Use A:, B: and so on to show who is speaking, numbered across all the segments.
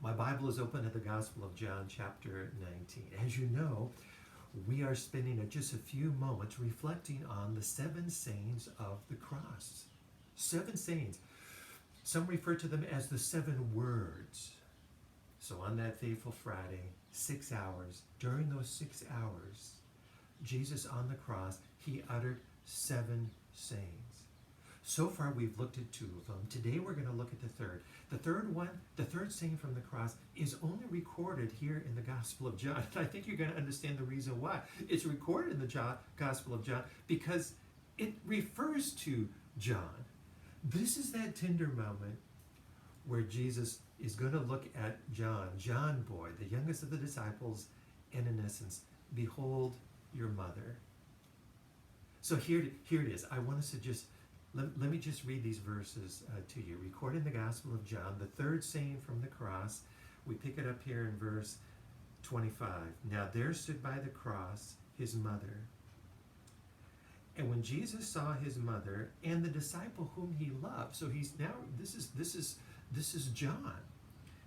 A: My Bible is open to the Gospel of John, chapter 19. As you know, we are spending just a few moments reflecting on the seven sayings of the cross. Seven sayings. Some refer to them as the seven words. So on that fateful Friday, 6 hours, during those 6 hours, Jesus on the cross, he uttered seven sayings. So far, we've looked at two of them. Today, we're going to look at the third. The third saying from the cross is only recorded here in the Gospel of John. And I think you're going to understand the reason why. It's recorded in the Gospel of John because it refers to John. This is that tender moment where Jesus is going to look at John boy, the youngest of the disciples, and in essence, behold your mother. So here it is. I want us to let me just read these verses to you. Recorded in the Gospel of John, the third saying from the cross. We pick it up here in verse 25. Now there stood by the cross his mother. And when Jesus saw his mother and the disciple whom he loved, so he's now this is John.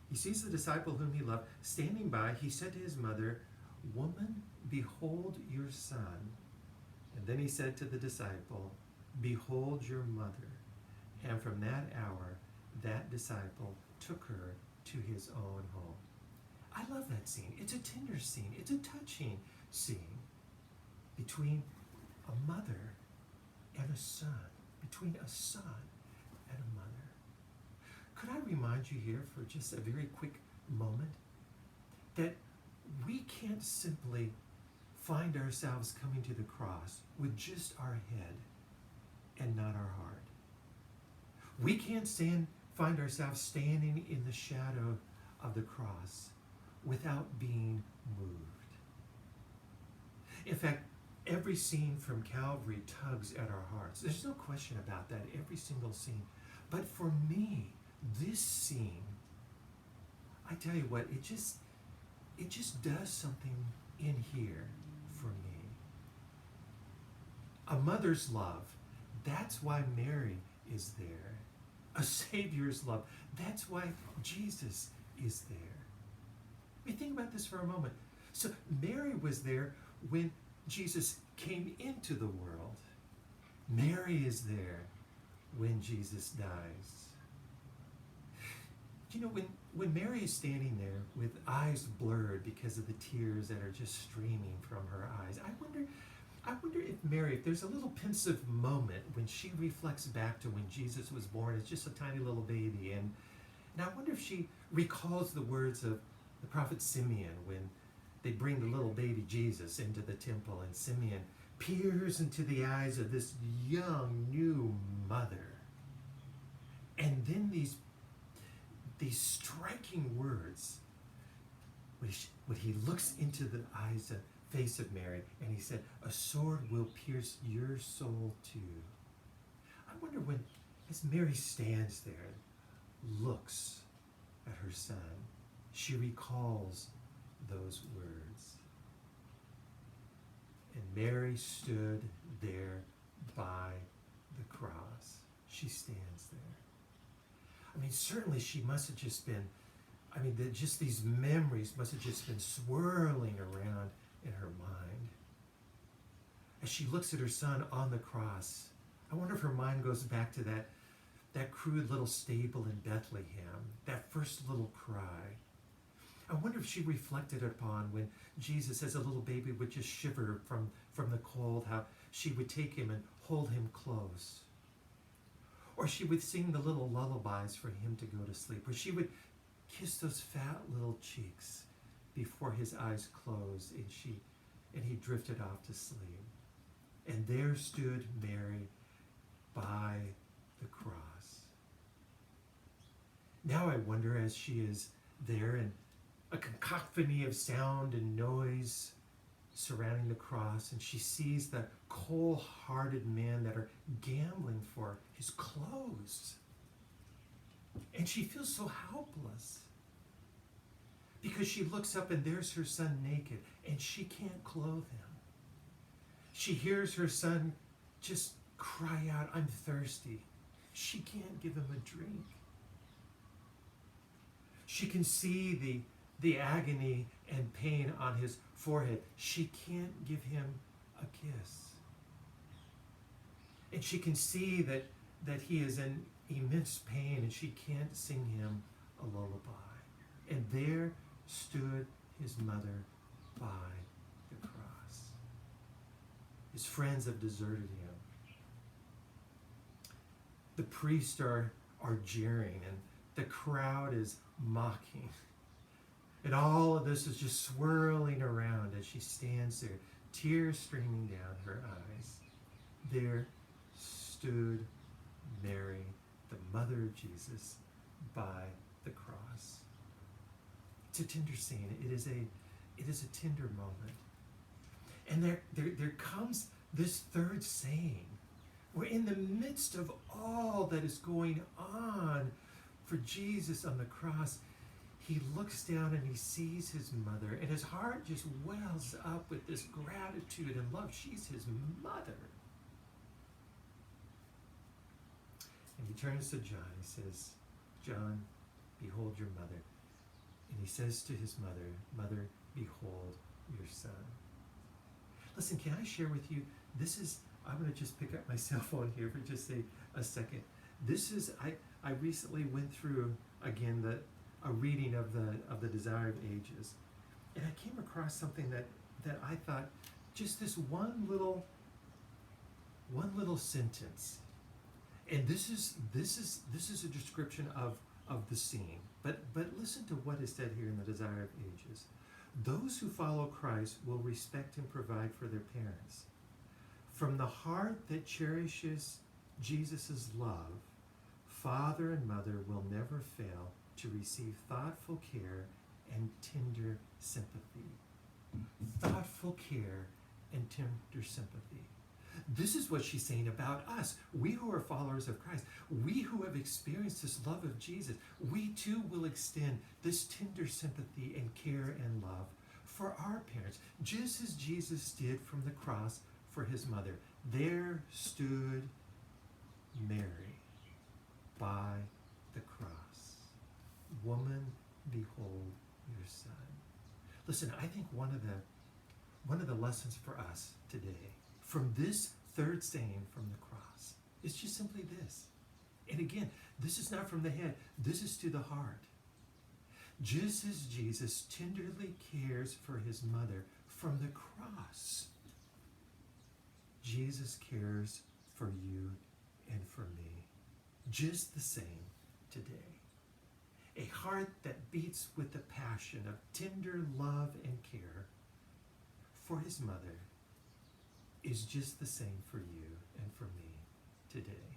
A: He sees the disciple whom he loved standing by. He said to his mother, "Woman, behold your son." And then he said to the disciple, "Behold your mother." And from that hour, that disciple took her to his own home. I love that scene. It's a tender scene. It's a touching scene between a mother and a son, between a son and a mother. Could I remind you here for just a very quick moment that we can't simply find ourselves coming to the cross with just our head and not our heart. We can't find ourselves standing in the shadow of the cross without being moved. In fact, every scene from Calvary tugs at our hearts. There's no question about that, every single scene. But for me, this scene, I tell you what, it just does something in here for me. A mother's love, that's why Mary is there. A Savior's love, that's why Jesus is there. I mean, think about this for a moment. So Mary was there when Jesus came into the world. Mary is there when Jesus dies. You know, when Mary is standing there with eyes blurred because of the tears that are just streaming from her eyes, I wonder if there's a little pensive moment when she reflects back to when Jesus was born as just a tiny little baby, and I wonder if she recalls the words of the prophet Simeon when they bring the little baby Jesus into the temple, and Simeon peers into the eyes of this young new mother, and then these striking words when he looks into the eyes and face of Mary, and he said, "A sword will pierce your soul too." I wonder when, as Mary stands there, looks at her son, she recalls those words. And Mary stood there by the cross. She stands there. I mean, certainly she must have just been, just these memories must have just been swirling around in her mind. As she looks at her son on the cross, I wonder if her mind goes back to that crude little stable in Bethlehem, that first little cry. I wonder if she reflected upon when Jesus, as a little baby, would just shiver from the cold, how she would take him and hold him close. Or she would sing the little lullabies for him to go to sleep. Or she would kiss those fat little cheeks before his eyes closed and he drifted off to sleep. And there stood Mary by the cross. Now I wonder, as she is there in a cacophony of sound and noise surrounding the cross, and she sees the cold-hearted men that are gambling for his clothes. And she feels so helpless because she looks up and there's her son naked and she can't clothe him. She hears her son just cry out, "I'm thirsty." She can't give him a drink. She can see the agony and pain on his forehead. She can't give him a kiss. And she can see that he is in immense pain, and she can't sing him a lullaby. And there stood his mother by the cross. His friends have deserted him. The priests are jeering, and the crowd is mocking. And all of this is just swirling around as she stands there, tears streaming down her eyes. There stood Mary, the mother of Jesus, by the cross. It's a tender scene. It is a tender moment. And there comes this third saying, where in the midst of all that is going on for Jesus on the cross, he looks down and he sees his mother, and his heart just wells up with this gratitude and love. She's his mother. And he turns to John. He says, John, behold your mother. And he says to his mother, Mother, behold your son. Listen, can I share with you, I'm going to just pick up my cell phone here for just a second. I recently went through, again, a reading of the Desire of Ages. And I came across something that I thought, just this one little sentence. And this is a description of the scene. But listen to what is said here in the Desire of Ages. Those who follow Christ will respect and provide for their parents. From the heart that cherishes Jesus' love, father and mother will never fail to receive thoughtful care and tender sympathy. Thoughtful care and tender sympathy. This is what she's saying about us. We who are followers of Christ, we who have experienced this love of Jesus, we too will extend this tender sympathy and care and love for our parents, just as Jesus did from the cross for his mother. There stood Mary by the cross. Woman, behold your son. Listen, I think one of the lessons for us today from this third saying from the cross is just simply this. And again, this is not from the head. This is to the heart. Just as Jesus tenderly cares for his mother from the cross, Jesus cares for you and for me just the same today. A heart that beats with the passion of tender love and care for his mother is just the same for you and for me today.